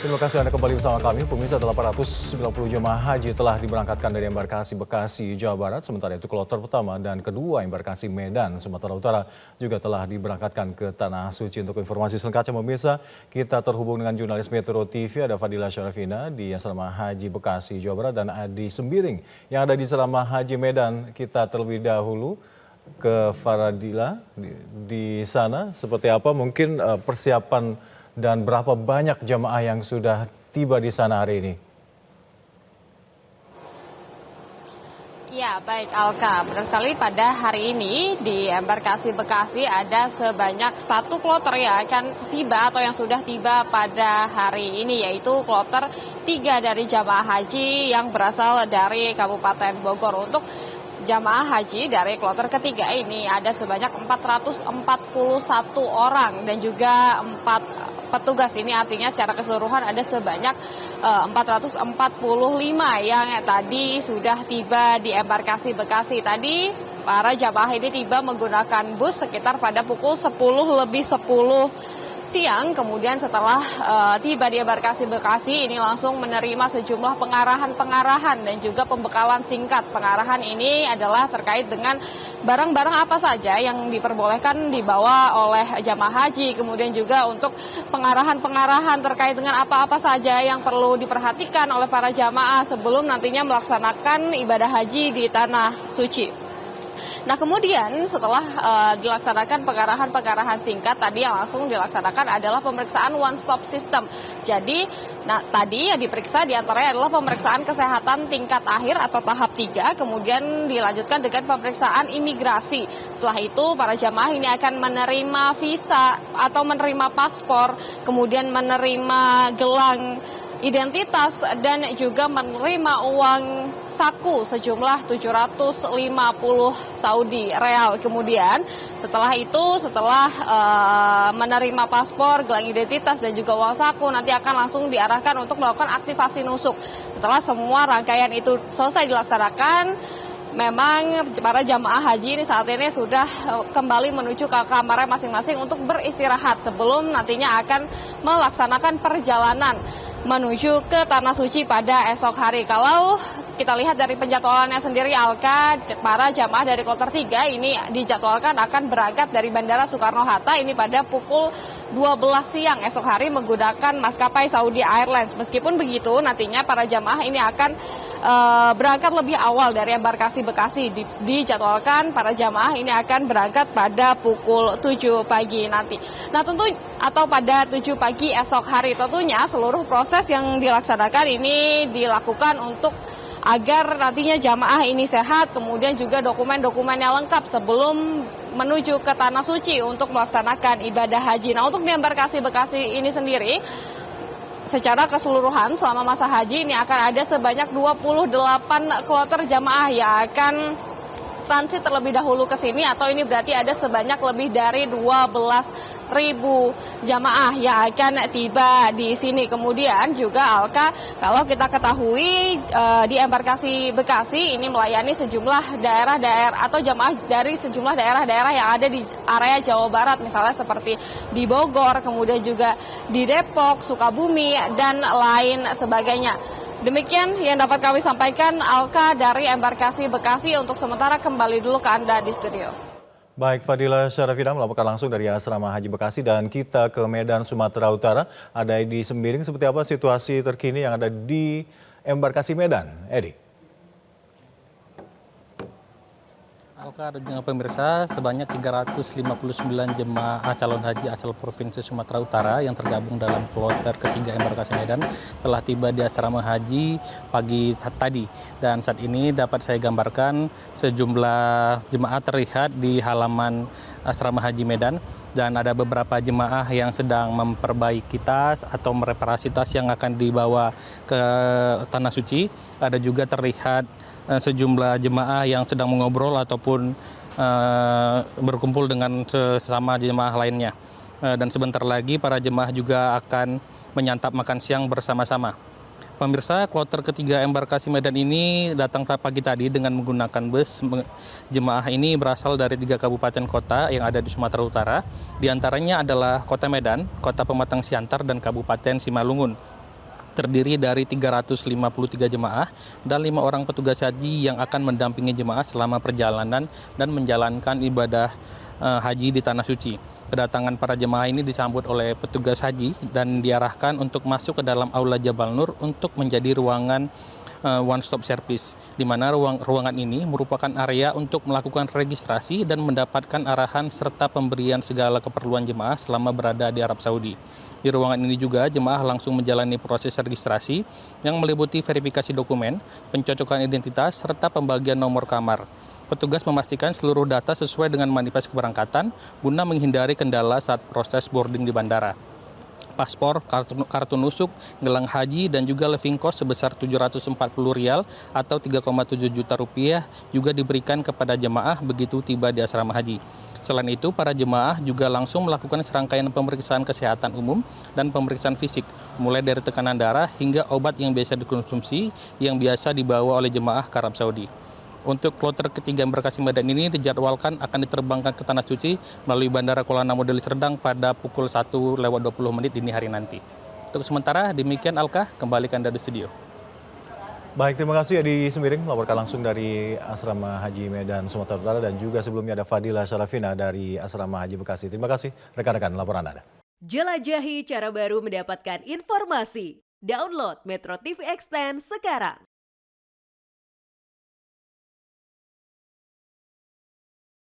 Terima kasih Anda kembali bersama kami. Pemirsa, 890 jemaah haji telah diberangkatkan dari embarkasi Bekasi, Jawa Barat. Sementara itu kloter pertama dan kedua embarkasi Medan, Sumatera Utara juga telah diberangkatkan ke Tanah Suci. Untuk informasi selengkapnya pemirsa, kita terhubung dengan jurnalis Metro TV, ada Fadila Syarafina di Asrama Haji Bekasi, Jawa Barat, dan Adi Sembiring yang ada di Asrama Haji Medan. Kita terlebih dahulu ke Fadila di sana. Seperti apa mungkin persiapan dan berapa banyak jemaah yang sudah tiba di sana hari ini? Ya, baik Alka. Benar sekali pada hari ini di embarkasi Bekasi ada sebanyak satu kloter yang akan tiba atau yang sudah tiba pada hari ini, yaitu kloter 3 dari jamaah haji yang berasal dari Kabupaten Bogor. Untuk jamaah haji dari kloter ketiga ini ada sebanyak 441 orang dan juga 4 petugas. Ini artinya secara keseluruhan ada sebanyak 445 yang tadi sudah tiba di embarkasi Bekasi. Tadi para jamaah ini tiba menggunakan bus sekitar pada pukul 10:10 siang. Kemudian setelah tiba di embarkasi Bekasi ini langsung menerima sejumlah pengarahan dan juga pembekalan singkat. Pengarahan ini adalah terkait dengan barang-barang apa saja yang diperbolehkan dibawa oleh jamaah haji. Kemudian juga untuk pengarahan-pengarahan terkait dengan apa-apa saja yang perlu diperhatikan oleh para jamaah sebelum nantinya melaksanakan ibadah haji di Tanah Suci. Nah, kemudian setelah dilaksanakan pengarahan singkat, tadi yang langsung dilaksanakan adalah pemeriksaan one stop system. Jadi, tadi yang diperiksa diantaranya adalah pemeriksaan kesehatan tingkat akhir atau tahap 3, kemudian dilanjutkan dengan pemeriksaan imigrasi. Setelah itu, para jamaah ini akan menerima visa atau menerima paspor, kemudian menerima gelang identitas dan juga menerima uang saku sejumlah 750 Saudi Real. Kemudian setelah menerima paspor, gelang identitas dan juga uang saku, nanti akan langsung diarahkan untuk melakukan aktivasi nusuk. Setelah semua rangkaian itu selesai dilaksanakan, memang para jamaah haji ini saat ini sudah kembali menuju ke kamarnya masing-masing untuk beristirahat sebelum nantinya akan melaksanakan perjalanan menuju ke Tanah Suci pada esok hari. Kalau kita lihat dari penjadwalannya sendiri, Alka, para jamaah dari kloter 3 ini dijadwalkan akan berangkat dari Bandara Soekarno-Hatta ini pada pukul 12 siang esok hari menggunakan maskapai Saudi Airlines. Meskipun begitu, nantinya para jamaah ini akan berangkat lebih awal dari embarkasi Bekasi. Dijadwalkan para jamaah ini akan berangkat pada pukul 7 pagi nanti. Nah, tentu atau pada 7 pagi esok hari, tentunya seluruh proses yang dilaksanakan ini dilakukan untuk agar nantinya jamaah ini sehat, kemudian juga dokumen-dokumennya lengkap sebelum menuju ke Tanah Suci untuk melaksanakan ibadah haji. Nah, untuk di embarkasi Bekasi ini sendiri, secara keseluruhan selama masa haji ini akan ada sebanyak 28 kloter jamaah yang akan transit terlebih dahulu ke sini, atau ini berarti ada sebanyak lebih dari 12.000 jamaah yang akan tiba di sini. Kemudian juga Alka, kalau kita ketahui di embarkasi Bekasi ini melayani sejumlah daerah-daerah atau jamaah dari sejumlah daerah-daerah yang ada di area Jawa Barat, misalnya seperti di Bogor, kemudian juga di Depok, Sukabumi, dan lain sebagainya. Demikian yang dapat kami sampaikan, Alka, dari embarkasi Bekasi. Untuk sementara kembali dulu ke Anda di studio. Baik, Fadila Syarafina melaporkan langsung dari Asrama Haji Bekasi, dan kita ke Medan, Sumatera Utara. Ada Edi Sembiring. Seperti apa situasi terkini yang ada di embarkasi Medan, Edi? Alka dan pemirsa, sebanyak 359 jemaah calon haji asal Provinsi Sumatera Utara yang tergabung dalam kloter ketiga embarkasi Medan telah tiba di asrama haji pagi tadi. Dan saat ini dapat saya gambarkan sejumlah jemaah terlihat di halaman asrama haji Medan, dan ada beberapa jemaah yang sedang memperbaiki tas atau mereparasi tas yang akan dibawa ke Tanah Suci. Ada juga terlihat sejumlah jemaah yang sedang mengobrol ataupun berkumpul dengan sesama jemaah lainnya. Dan sebentar lagi para jemaah juga akan menyantap makan siang bersama-sama. Pemirsa, kloter ketiga embarkasi Medan ini datang pagi tadi dengan menggunakan bus. Jemaah ini berasal dari 3 kabupaten kota yang ada di Sumatera Utara. Di antaranya adalah Kota Medan, Kota Pematang Siantar, dan Kabupaten Simalungun. terdiri dari 353 jemaah dan 5 orang petugas haji yang akan mendampingi jemaah selama perjalanan dan menjalankan ibadah haji di Tanah Suci. Kedatangan para jemaah ini disambut oleh petugas haji dan diarahkan untuk masuk ke dalam Aula Jabal Nur untuk menjadi ruangan one stop service, di mana ruangan ini merupakan area untuk melakukan registrasi dan mendapatkan arahan serta pemberian segala keperluan jemaah selama berada di Arab Saudi. Di ruangan ini juga jemaah langsung menjalani proses registrasi yang meliputi verifikasi dokumen, pencocokan identitas, serta pembagian nomor kamar. Petugas memastikan seluruh data sesuai dengan manifest keberangkatan guna menghindari kendala saat proses boarding di bandara. Paspor, kartu nusuk, gelang haji, dan juga living cost sebesar Rp740 atau 3,7 juta rupiah juga diberikan kepada jemaah begitu tiba di asrama haji. Selain itu, para jemaah juga langsung melakukan serangkaian pemeriksaan kesehatan umum dan pemeriksaan fisik, mulai dari tekanan darah hingga obat yang biasa dikonsumsi yang biasa dibawa oleh jemaah ke Arab Saudi. Untuk kloter ketiga embarkasi Medan ini dijadwalkan akan diterbangkan ke Tanah Suci melalui Bandara Kuala Namu Deli Serdang pada pukul 1:20 dini hari nanti. Untuk sementara, demikian Alka, kembalikan dari studio. Baik, terima kasih Edi Semiring melaporkan langsung dari Asrama Haji Medan, Sumatera Utara, dan juga sebelumnya ada Fadila Syarafina dari Asrama Haji Bekasi. Terima kasih rekan-rekan laporan Anda. Jelajahi cara baru mendapatkan informasi. Download Metro TV Extend sekarang.